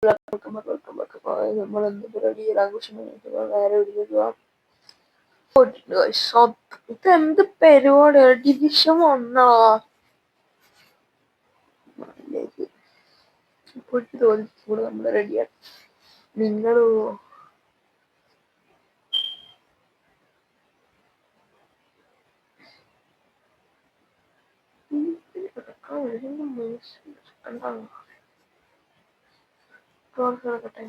നമ്മളെന്ത് പരിപാടി ആഘോഷം നേരെ വിളിക്കുക. ഇതെന്ത് പരിപാടിയാ? ഡിവിഷൻ വന്നാ ഇപ്പോഴത്തെ തോൽക്കൂടെ നമ്മള് റെഡിയാണ്. നിങ്ങളോ? കിടക്കട്ടെ.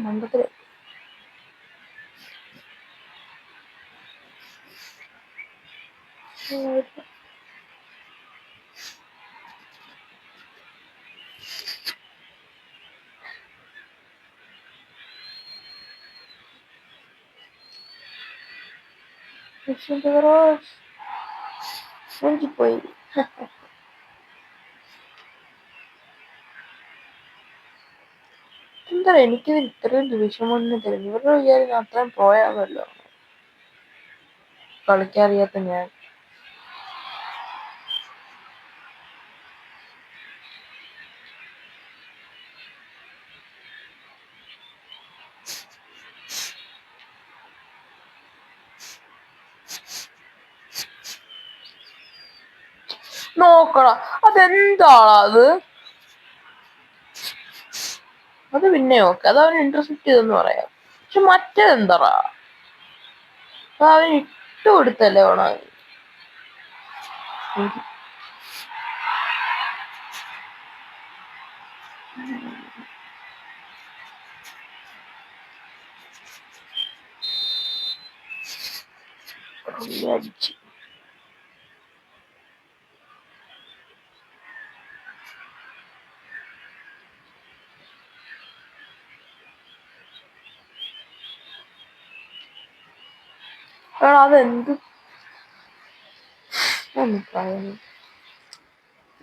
മണ്ടത്തില് പോയി. എന്താ എനിക്കിത് ഇത്രയും ഡിവിഷൻ വന്ന് തരുന്നു? ഇവരുടെ വിചാരം അത്രയും പോയാമല്ലോ. കളിക്കാറിയാത്ത ഞാൻ നോക്കണം. അതെന്താണോ അത് പിന്നെ ഓക്കെ, അത് അവന് ഇന്റർസെപ്റ്റ് ചെയ്തെന്ന് പറയാം. പക്ഷെ മറ്റേതെന്തറാ അവൻ ഇട്ട് കൊടുത്തല്ലേ ഓണം. അടിച്ച് അതെന്ത്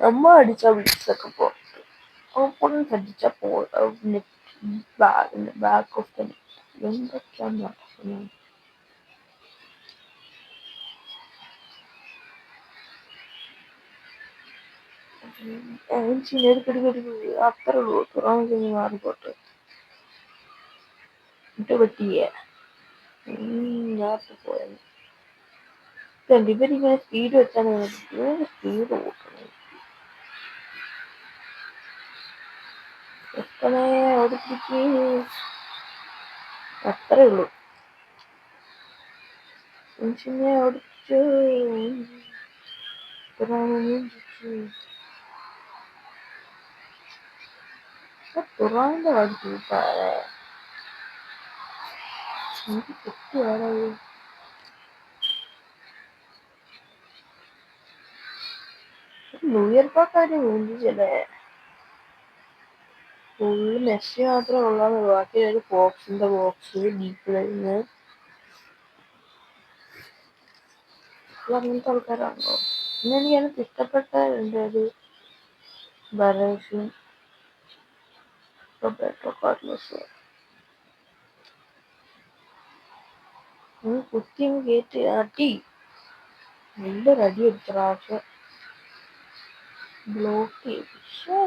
നമ്മ അടിച്ച വിളിച്ചൊക്കെ പോട്ട് ഓപ്പണൻസ് അടിച്ച ബാക്ക് ഓഫ് ദ എന്തൊക്കെയാണ് നടക്കുന്നത്? അത്ര ഉള്ളൂ. തുറന്നു മാറിപ്പോട്ട് ഇട്ട് പറ്റിയേ നേരത്തെ പോയത്. ഇവരിങ്ങനെ സ്പീഡ് വെച്ചാണ് സ്പീഡ് കൂട്ടണം. ഓടിപ്പിടിക്ക്. അത്രേ ഉള്ളൂ. മനുഷ്യനെ ഓടിച്ചു തുറാന്റെ അടിച്ചു എനിക്ക് കുട്ടിയാണ്. ന്യൂ ഇയർ പാക്കാര് ചില ഫുള്ള് മെസ്സി മാത്രമേ ഉള്ളൂ. ബാക്കി ഒരു ബോക്സിന്റെ ബോക്സ് ഡീപ്പിലായിരുന്നു. അങ്ങനത്തെ ആൾക്കാരാണല്ലോ. പിന്നെ എനിക്ക് ഇഷ്ടപ്പെട്ട എൻ്റെ ഒരു ബറേസും റോബർട്ടോ കാർലോസ് കുത്തി കയറ്റി അടി നല്ലൊരു അടി എടുത്ത പ്രാവശ്യം ബ്ലോക്ക് ചെയ്തു. പക്ഷേ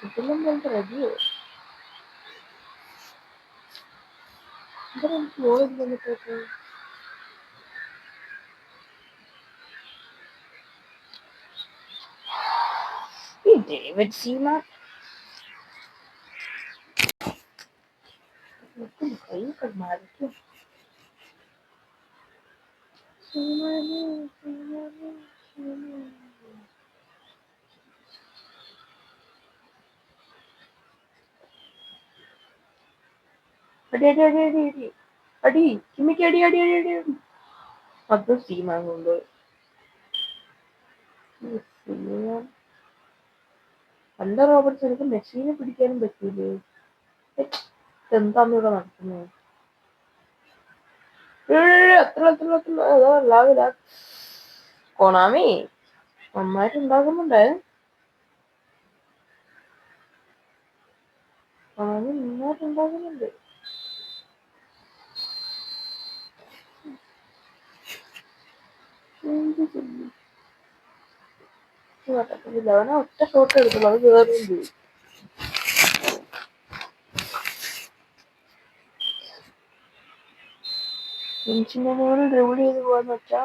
ഇതിലും നല്ല അടിയോ എനിക്ക് ഗോൾ ചെയ്തിട്ടൊക്കെ ഈ ഡേവിഡ് സീമാൻ കൈയൊക്കെ മരിക്കും. അടി അടി അടി അടി അടി അടി കിമ്മിക്ക് അടി അടി അടി അടി അടി. അത് സീമാൻ കൊണ്ട് പണ്ട് റോബർട്ട്സ് എനിക്ക് മെഷീനെ പിടിക്കാനും പറ്റൂലേ. എന്താന്ന് ഇവിടെ നടക്കുന്നത്? കൊണാമി നന്നായിട്ടുണ്ടാകുന്നുണ്ടേ. കൊണാമി നന്നായിട്ടുണ്ടാകുന്നുണ്ട്. അവനെ ഒറ്റ ഷോട്ട് എടുത്തുള്ളൂ, അത് കയറുകയും ചെയ്യും. ബെഞ്ചിന്റെ മുകളിൽ ഡ്രിബിൾ ചെയ്ത് പോവാന്ന് വെച്ചാ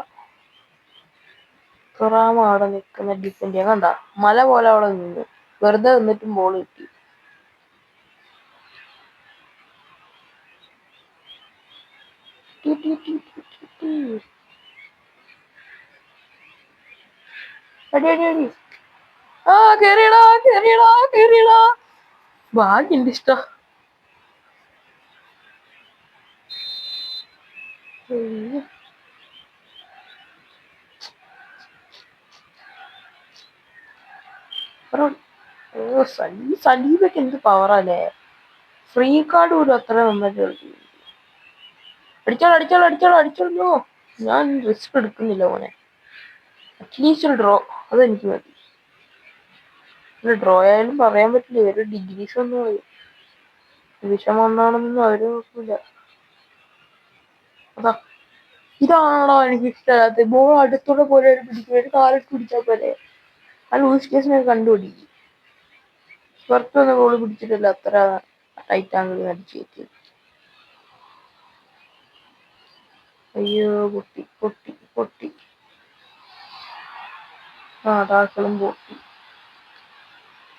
തുറാമ അവിടെ നിൽക്കുന്ന ഡിഫൻഡ് ചെയ്യാൻ കണ്ട മല പോലെ അവിടെ നിന്ന് വെറുതെ നിന്നിട്ടും ബോൾ കിട്ടി. അടി അടി അടി. ആ കേറിയടാ കേറിയടാ കേറിയടാ. ഭാഗ്യണ്ട് ഇഷ്ട. സലീബൊക്കെ എന്ത് പവറല്ലേ. ഫ്രീ കാർഡ് പോലും അത്ര നന്നായിട്ട് കളിക്കും. അടിച്ചോളൂ അടിച്ചോളൂ അടിച്ചോളൂ അടിച്ചോളൂ. ഞാൻ റിസ്ക് എടുക്കുന്നില്ല മോനെ. അറ്റ്ലീസ്റ്റ് ഒരു ഡ്രോ അതെനിക്ക് മതി. ഡ്രോ ആയാലും പറയാൻ പറ്റില്ല, ഇവര് ഡിഗ്രീസ് ഒന്നും വിഷം ഒന്നാണെന്നൊന്നും അവര് നോക്കൂല. അതാ ഇതാണോ എനിക്ക് ഇഷ്ടമല്ലാത്ത ബോൾ അടുത്തൂടെ പോലെ പിടിക്കും, കാലിട്ട് പിടിച്ചാൽ പോലെ. ആ ലൂയിസ് കേസിനെ കണ്ടുപിടിക്കും. പുറത്തൊന്ന് ബോൾ പിടിച്ചിട്ടില്ല, അത്ര ടൈറ്റ് ആംഗിൾ അടിച്ചു കയറ്റി. അയ്യോ പൊട്ടി പൊട്ടി പൊട്ടി. ആ താക്കളും പൊട്ടി.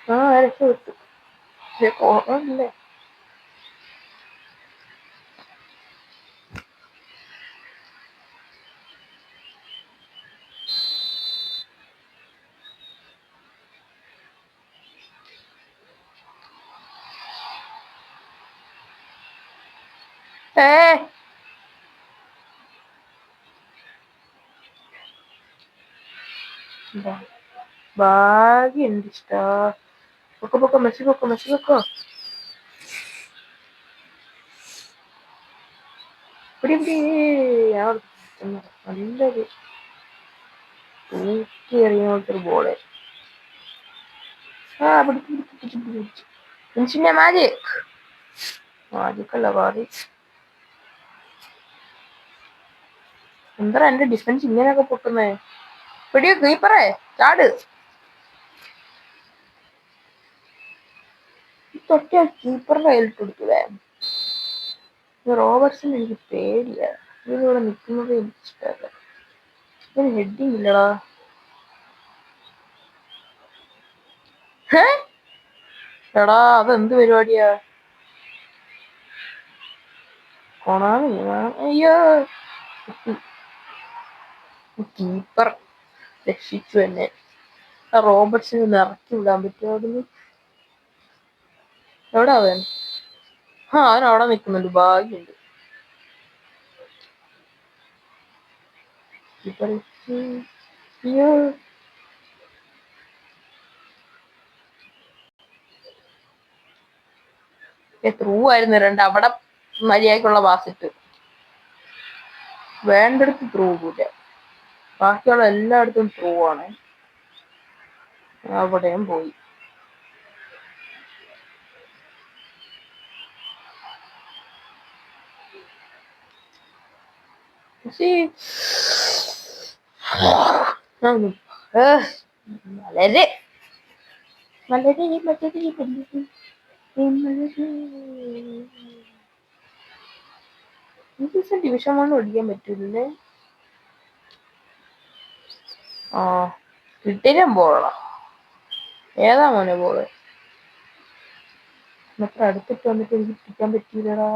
ആ രക്ഷപ്പെട്ടു. കോറല്ലേ. ഭാഗ്യണ്ട് ഇഷ്ട. പൊക്ക പൊക്ക മെസ്സി പൊക്ക മെസ്സി പൊക്കോ. നല്ലൊരു ഊക്കി എറിയുന്നൊരു ബോള്. ആ പിടിച്ചു പിടിച്ചു പിടിച്ചു പിടിച്ചു. മാജിക് മാജിക്കല്ല പാതി. എന്താ എന്റെ ഡിഫൻസ് ഇങ്ങനെയൊക്കെ പൊട്ടുന്നേ. പിടിയോ കീപ്പറേ ചാട്. തൊറ്റ കീപ്പറിന്റെ കയ്യിലിട്ട് കൊടുത്തൂലേ. റോബർട്ട്സിന് എനിക്ക് പേടിയാ. ഇതിലൂടെ നിൽക്കുന്നത് എനിക്ക് ഇഷ്ടമല്ല. ഇതിന് ഹെഡിങ് ഇല്ലടാ. എടാ അതെന്ത് പരിപാടിയാ. കൊണാമി അയ്യോ. കീപ്പർ രക്ഷിച്ചു എന്നെ. റോബർട്ട്സിന് ഒന്ന് ഇറക്കി വിടാൻ പറ്റുമോ അവിടുന്ന്. എവിടെ അവൻ? ആ അവൻ അവിടെ നിൽക്കുന്നുണ്ട്. ഭാഗ്യമുണ്ട്. അയ്യോ ത്രൂ ആയിരുന്നു രണ്ട്. അവിടെ മര്യാദക്കുള്ള പാസിട്ട് വേണ്ടടുത്ത് ത്രൂ കൂല. ബാക്കിയുള്ള എല്ലായിടത്തും ത്രൂ ആണ്. അവിടെയും പോയി. വളരെ വളരെ ഡിവിഷൻ 1 ഓടിക്കാൻ പറ്റൂലേ. ആ കിട്ടിലും ബോളാ. ഏതാ മോനെ ബോള്. അത്ര അടുത്തിട്ട് വന്നിട്ട് എനിക്ക് പിടിക്കാൻ പറ്റൂലടാ.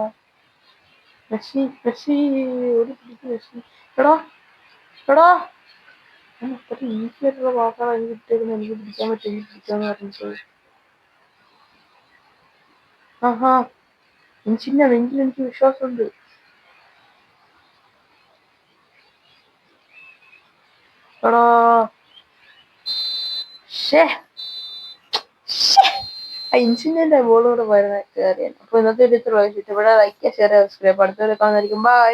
മെസ്സി മെസ്സി ഒരു പിടിക്ക് മെസ്സി. എടാ എടാ അത്ര ഈസി ആയിട്ടുള്ള വാക്കാണ് എനിക്ക് കിട്ടിയത്. എനിക്ക് പിടിക്കാൻ പറ്റും പിടിക്കാന്ന് പറഞ്ഞിട്ട്. ആഹാ നെഞ്ചിന്റെ നെഞ്ചിൽ എനിക്ക് വിശ്വാസമുണ്ട്. എടാ ഇൻസിഡന്റ് ബോളോട് വരുന്ന കയറിയാണ്. അപ്പൊ ഇന്നത്തെ ഒരു ഇഷ്ടപ്പെട്ട ലൈക്ക് ഷെയർ സബ്സ്ക്രൈബ് അടുത്ത കാണുന്നതായിരിക്കും. ബൈ.